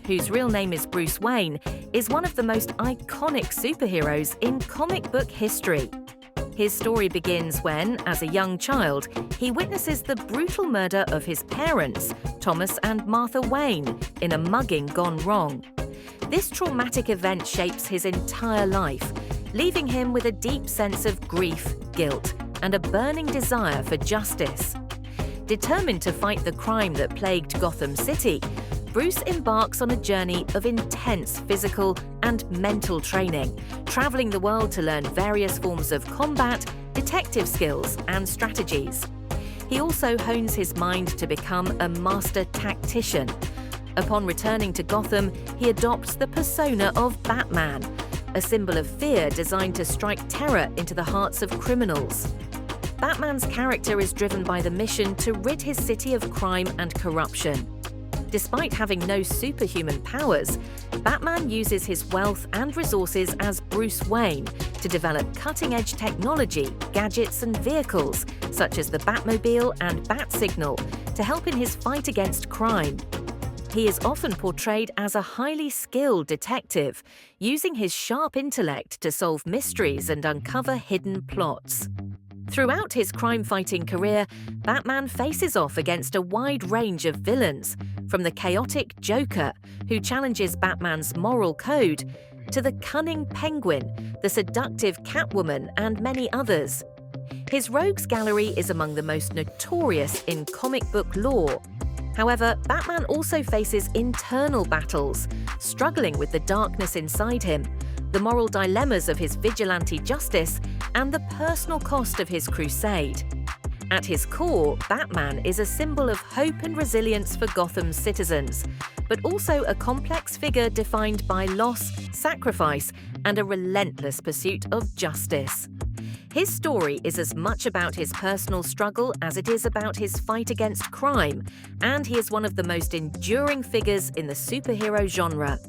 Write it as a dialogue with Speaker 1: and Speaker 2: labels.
Speaker 1: whose real name is Bruce Wayne, is one of the most iconic superheroes in comic book history. His story begins when, as a young child, he witnesses the brutal murder of his parents, Thomas and Martha Wayne, in a mugging gone wrong. This traumatic event shapes his entire life, leaving him with a deep sense of grief, guilt, and a burning desire for justice. Determined to fight the crime that plagued Gotham City, Bruce embarks on a journey of intense physical and mental training, traveling the world to learn various forms of combat, detective skills, and strategies. He also hones his mind to become a master tactician. Upon returning to Gotham, he adopts the persona of Batman, a symbol of fear designed to strike terror into the hearts of criminals. Batman's character is driven by the mission to rid his city of crime and corruption. Despite having no superhuman powers, Batman uses his wealth and resources as Bruce Wayne to develop cutting-edge technology, gadgets, and vehicles, such as the Batmobile and Bat-Signal, to help in his fight against crime. He is often portrayed as a highly skilled detective, using his sharp intellect to solve mysteries and uncover hidden plots. Throughout his crime-fighting career, Batman faces off against a wide range of villains, from the chaotic Joker, who challenges Batman's moral code, to the cunning Penguin, the seductive Catwoman, and many others. His rogues gallery is among the most notorious in comic book lore. However, Batman also faces internal battles, struggling with the darkness inside him, the moral dilemmas of his vigilante justice, and the personal cost of his crusade. At his core, Batman is a symbol of hope and resilience for Gotham's citizens, but also a complex figure defined by loss, sacrifice, and a relentless pursuit of justice. His story is as much about his personal struggle as it is about his fight against crime, and he is one of the most enduring figures in the superhero genre.